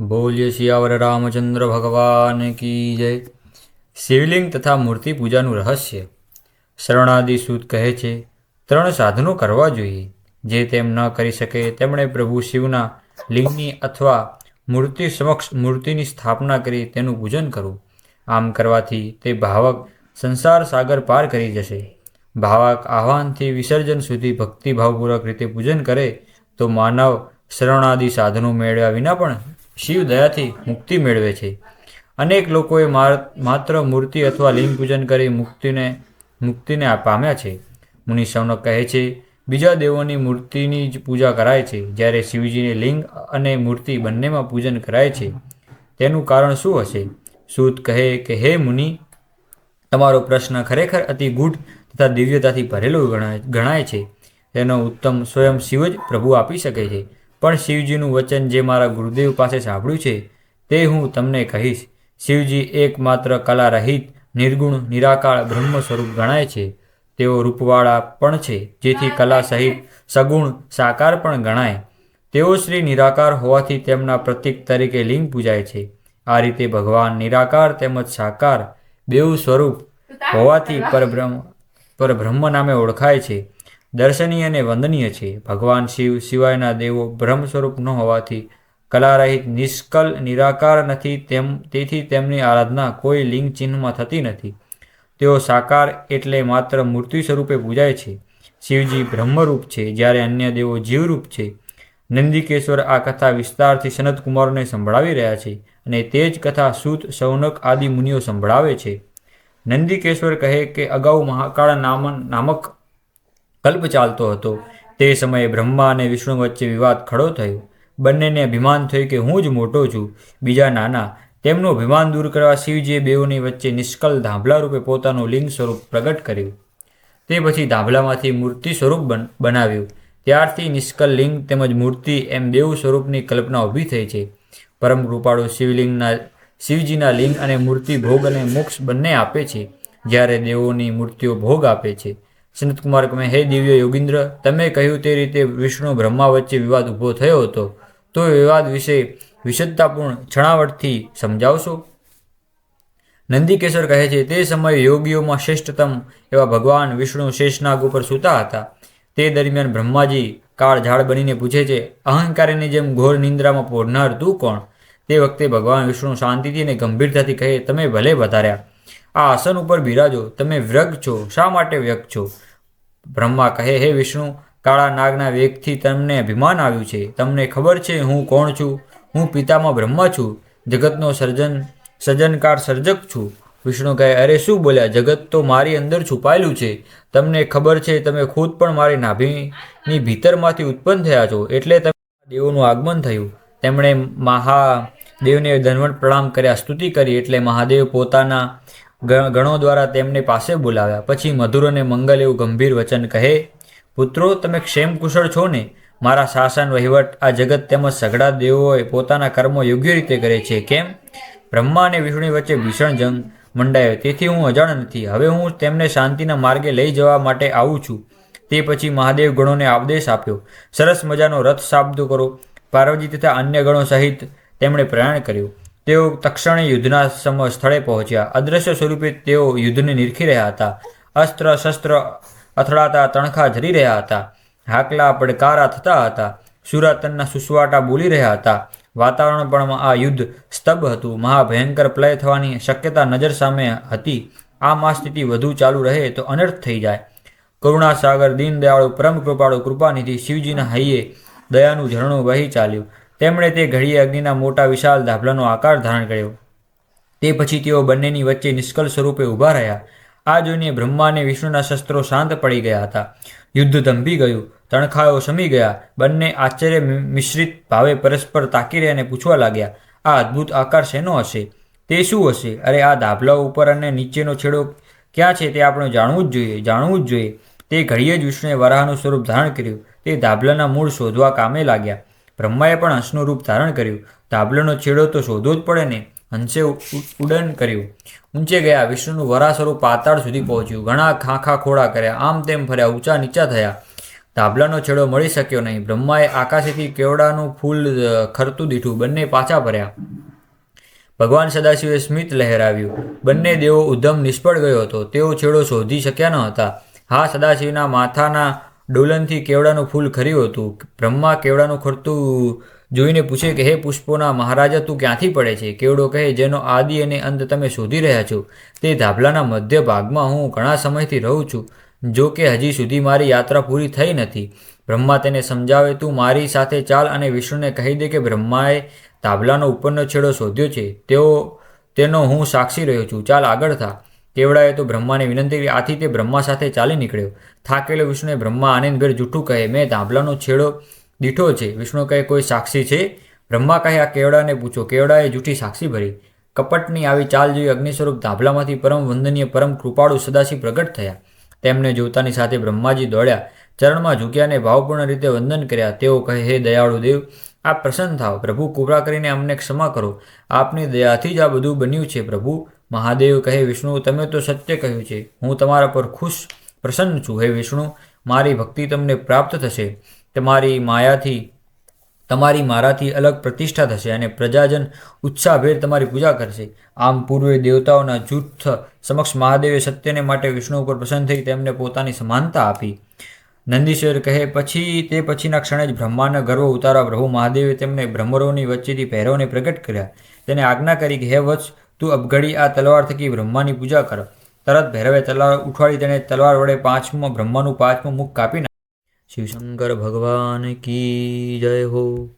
બોલીએ સિયાવર રામચંદ્ર ભગવાન કી જય। શિવલિંગ તથા મૂર્તિ પૂજાનું રહસ્ય। શરણાદી સૂત કહે છે, 3 સાધનો કરવા જોઈએ। જે તેમ ન કરી શકે તેમણે પ્રભુ શિવના લિંગની અથવા મૂર્તિ સમક્ષ મૂર્તિની સ્થાપના કરી તેનું પૂજન કરવું। આમ કરવાથી તે ભાવક સંસાર સાગર પાર કરી જશે। ભાવક આહ્વાનથી વિસર્જન સુધી ભક્તિભાવપૂર્વક રીતે પૂજન કરે તો માનવ શરણાદી સાધનો મેળવ્યા વિના પણ શિવ દયાથી મુક્તિ મેળવે છે। અનેક લોકોએ માત્ર મૂર્તિ અથવા લિંગ પૂજન કરી મુક્તિને પામ્યા છે। મુનિ શૌનક કહે છે, બીજા દેવોની મૂર્તિની જ પૂજા કરાય છે, જ્યારે શિવજીની લિંગ અને મૂર્તિ બંનેમાં પૂજન કરાય છે। તેનું કારણ શું હશે? સૂત કહે કે, હે મુનિ, તમારો પ્રશ્ન ખરેખર અતિ ગૂઢ તથા દિવ્યતાથી ભરેલો ગણાય છે। તેનો ઉત્તમ સ્વયં શિવ જ પ્રભુ આપી શકે છે। પણ શિવજીનું વચન જે મારા ગુરુદેવ પાસે સાંભળ્યું છે તે હું તમને કહીશ। શિવજી એકમાત્ર કલા રહિત નિર્ગુણ નિરાકાર બ્રહ્મ સ્વરૂપ ગણાય છે। તેઓ રૂપવાળા પણ છે, જેથી કલા સહિત સગુણ સાકાર પણ ગણાય। તેઓ શ્રી નિરાકાર હોવાથી તેમના પ્રતીક તરીકે લિંગ પૂજાય છે। આ રીતે ભગવાન નિરાકાર તેમજ સાકાર બેઉ સ્વરૂપ હોવાથી પરબ્રહ્મ નામે ઓળખાય છે, દર્શનીય અને વંદનીય છે। ભગવાન શિવ સિવાયના દેવો બ્રહ્મ સ્વરૂપ ન હોવાથી કલારહિત નિષ્કલ નિરાકાર નથી, તેથી તેમની આરાધના કોઈ લિંગ ચિહ્નમાં થતી નથી। તેઓ સાકાર એટલે માત્ર મૂર્તિ સ્વરૂપે પૂજાય છે। શિવજી બ્રહ્મરૂપ છે, જ્યારે અન્ય દેવો જીવરૂપ છે। નંદિકેશ્વર આ કથા વિસ્તારથી સનતકુમારોને સંભળાવી રહ્યા છે, અને તે જ કથા સૂત શૌનક આદિ મુનિઓ સંભળાવે છે। નંદિકેશ્વર કહે કે, અગાઉ મહાકાળ નામક કલ્પ ચાલતો હતો। તે સમયે બ્રહ્મા અને વિષ્ણુ વચ્ચે વિવાદ ખડો થયો। બંનેને અભિમાન થયું કે હું જ મોટો છું, બીજા નાના। તેમનું અભિમાન દૂર કરવા શિવજીએ બેઉની વચ્ચે નિષ્કલ ધાંભલા રૂપે પોતાનું લિંગ સ્વરૂપ પ્રગટ કર્યું। તે પછી ધાંભલામાંથી મૂર્તિ સ્વરૂપ બનાવ્યું। ત્યારથી નિષ્કલ લિંગ તેમજ મૂર્તિ એમ બેઉ સ્વરૂપની કલ્પના ઊભી થઈ છે। પરમ કૃપાળુ શિવજીના લિંગ અને મૂર્તિ ભોગ અને મોક્ષ બંને આપે છે, જ્યારે દેવોની મૂર્તિઓ ભોગ આપે છે। સનતકુમાર કહે, હે દિવ્ય યોગીન્દ્ર, તમે કહ્યું તે રીતે વિષ્ણુ બ્રહ્મા વચ્ચે વિવાદ ઊભો થયો હતો, તો વિવાદ વિશે વિશદતાપૂર્ણ છણાવટથી સમજાવશો? નંદિકેશ્વર કહે છે, તે સમયે યોગીઓમાં શ્રેષ્ઠતમ એવા ભગવાન વિષ્ણુ શેષનાગ ઉપર સૂતા હતા। તે દરમિયાન બ્રહ્માજી કાળઝાળ બનીને પૂછે છે, અહંકારીની જેમ ઘોર નિંદ્રામાં પોઢનાર તું કોણ? તે વખતે ભગવાન વિષ્ણુ શાંતિથી અને ગંભીરતાથી કહે, તમે ભલે વધાર્યા। આ આસન ઉપર બિરાજો। તમે વ્યગ્ર છો, શા માટે વ્યગ્ર છો? બ્રહ્મા કહે, હે વિષ્ણુ, કાળા નાગના વેગથી તમને અભિમાન આવ્યું છે। તમને ખબર છે હું કોણ છું? હું પિતામાં બ્રહ્મા છું, જગતનો સર્જનકાર સર્જક છું। વિષ્ણુ કહે, અરે શું બોલ્યા? જગત તો મારી અંદર છુપાયેલું છે। તમને ખબર છે તમે ખુદ પણ મારી નાભીની ભીતરમાંથી ઉત્પન્ન થયા છો, એટલે તમે દેવોનું આગમન થયું। તેમણે મહાદેવને દંડવત પ્રણામ કર્યા, સ્તુતિ કરી, એટલે મહાદેવ પોતાના ગણો દ્વારા તેમને પાસે બોલાવ્યા। પછી મધુર અને મંગલ એવું ગંભીર વચન કહે, પુત્રો, તમે ક્ષેમ કુશળ છો ને? મારા શાસન વહીવટ આ જગત તેમજ સઘળા દેવોએ પોતાના કર્મો યોગ્ય રીતે કરે છે, કેમ? બ્રહ્મા અને વિષ્ણુ વચ્ચે ભીષણ જંગ મંડાયો, તેથી હું અજાણ નથી। હવે હું તેમને શાંતિના માર્ગે લઈ જવા માટે આવું છું। તે પછી મહાદેવ ગણોને આદેશ આપ્યો, સરસ મજાનો રથ સાબદો કરો। પાર્વતી તથા અન્ય ગણો સહિત તેમણે પ્રયાણ કર્યું। તેઓ તક્ષણે યુદ્ધના સ્થળે પહોંચ્યા। અદ્રશ્ય સ્વરૂપે તેઓ યુદ્ધને નિરખી રહ્યા હતા। અસ્ત્ર શસ્ત્ર અથડાતા તણખા ઝરી રહ્યા હતા। હાકલા પડકારા થતા હતા। સુરાતનના સુસવાટા બોલી રહ્યા હતા। વાતાવરણ પણ આ યુદ્ધ સ્તબ્ધ હતું। મહાભયંકર પ્રલય થવાની શક્યતા નજર સામે હતી। આમ આ સ્થિતિ વધુ ચાલુ રહે તો અનર્થ થઈ જાય। કરુણાસાગર દીનદયાળુ પરમ કૃપાળુ કૃપાનિધિ શિવજીના હૈયે દયાનું ઝરણું વહી ચાલ્યું। તેમણે તે ઘડીએ અગ્નિના મોટા વિશાળ ધાભલાનો આકાર ધારણ કર્યો। તે પછી તેઓ બંનેની વચ્ચે નિષ્કલ સ્વરૂપે ઊભા રહ્યા। આ જોઈને બ્રહ્મા અને વિષ્ણુના શસ્ત્રો શાંત પડી ગયા હતા। યુદ્ધ થંભી ગયું, તણખાઓ શમી ગયા। બંને આશ્ચર્ય મિશ્રિત ભાવે પરસ્પર તાકી રહ્યાને પૂછવા લાગ્યા, આ અદ્ભુત આકાર શેનો હશે? તે શું હશે? અરે આ ધાભલા ઉપર અને નીચેનો છેડો ક્યાં છે તે આપણે જાણવું જ જોઈએ। તે ઘડીએ જ વિષ્ણુએ વરાહનું સ્વરૂપ ધારણ કર્યું। તે ધાભલાના મૂળ શોધવા કામે લાગ્યા। બ્રહ્માએ પણ હંસનું રૂપ ધારણ કર્યું। ધાભલાનો છેડો તો શોધવો જ પડે ને। હંસે ઉડન કર્યું, ઊંચે ગયા। વિષ્ણુનું વરાહ સ્વરૂપ પાતાળ સુધી પહોંચ્યું। ઘણા ખાંખા ખોળા કર્યા, આમ તેમ ફર્યા, ઊંચા નીચા થયા। ધાબલાનો છેડો મળી શક્યો નહીં. બ્રહ્માએ આકાશેથી કેવડાનું ફૂલ ખરતું દીઠું. બંને પાછા ફર્યા. ભગવાન સદાશિવે સ્મિત લહેરાવ્યું. બંને દેવો ઉદ્યમ નિષ્ફળ ગયો હતો. તેઓ છેડો શોધી શક્યા ન હતા. હા, સદાશિવના માથાના ડોલનથી કેવડાનું ફૂલ ખર્યું હતું. બ્રહ્મા કેવડાનું ખરતું જોઈને પૂછે કે હે પુષ્પોના મહારાજા, તું ક્યાંથી પડે છે? કેવડો કહે, જેનો આદિ અને અંત તમે શોધી રહ્યા છો તે ધાબલાના મધ્ય ભાગમાં હું ઘણા સમયથી રહું છું. જો કે હજી સુધી મારી યાત્રા પૂરી થઈ નથી. બ્રહ્મા તેને સમજાવે, તું મારી સાથે ચાલ અને વિષ્ણુને કહી દે કે બ્રહ્માએ ધાબલાનો ઉપરનો છેડો શોધ્યો છે. તેનો હું સાક્ષી રહ્યો છું. ચાલ આગળ થા. કેવડાએ તો બ્રહ્માને વિનંતી કરી. આથી તે બ્રહ્મા સાથે ચાલી નીકળ્યો. થાકેલો વિષ્ણુએ બ્રહ્મા આનંદભેર જૂઠું કહે, મેં ધાબલાનો છેડો દીઠો છે. વિષ્ણુ કહે, કોઈ સાક્ષી છે? બ્રહ્મા કહે, આ કેવડાને પૂછો. કેવડાએ જૂઠી સાક્ષી ભરી. કપટની આવી ચાલ જોઈ અગ્નિ સ્વરૂપ ધાબલામાંથી પરમ વંદનીય પરમ કૃપાળુ સદાશિવ પ્રગટ થયા. તેમને જોતાની સાથે બ્રહ્માજી દોડ્યા, ચરણમાં ઝૂક્યા અને ભાવપૂર્ણ રીતે વંદન કર્યા. તેઓ કહે, હે દયાળુ દેવ, આપ પ્રસન્ન થાઓ. પ્રભુ, કૃપા કરીને અમને ક્ષમા કરો. આપની દયાથી જ આ બધું બન્યું છે. પ્રભુ મહાદેવ કહે, વિષ્ણુ, તમે તો સત્ય કહ્યું છે. હું તમારા પર પ્રસન્ન છું. હે વિષ્ણુ, મારી ભક્તિ તમને પ્રાપ્ત થશે. તમારી મારાથી અલગ પ્રતિષ્ઠા થશે અને પ્રજાજન ઉત્સાહભેર તમારી પૂજા કરશે. આમ પૂર્વે દેવતાઓના જૂથ સમક્ષ મહાદેવે સત્યને માટે વિષ્ણુ ઉપર પ્રસન્ન થઈ તેમને પોતાની સમાનતા આપી. નંદીશ્વર કહે, તે પછીના ક્ષણે જ બ્રહ્માના ગર્વ ઉતારવા પ્રભુ મહાદેવે તેમને ભ્રમરોની વચ્ચેથી ભૈરવને પ્રગટ કર્યા. તેને આજ્ઞા કરી કે હે વત્સ, તું અબઘડી આ તલવાર થકી બ્રહ્માની પૂજા કર. તરત ભૈરવે તલવાર ઉઠાડી તેને તલવાર વડે બ્રહ્માનું પાંચમું મુખ કાપી નાખ્યું. શિવશંકર ભગવાન કી જય હો.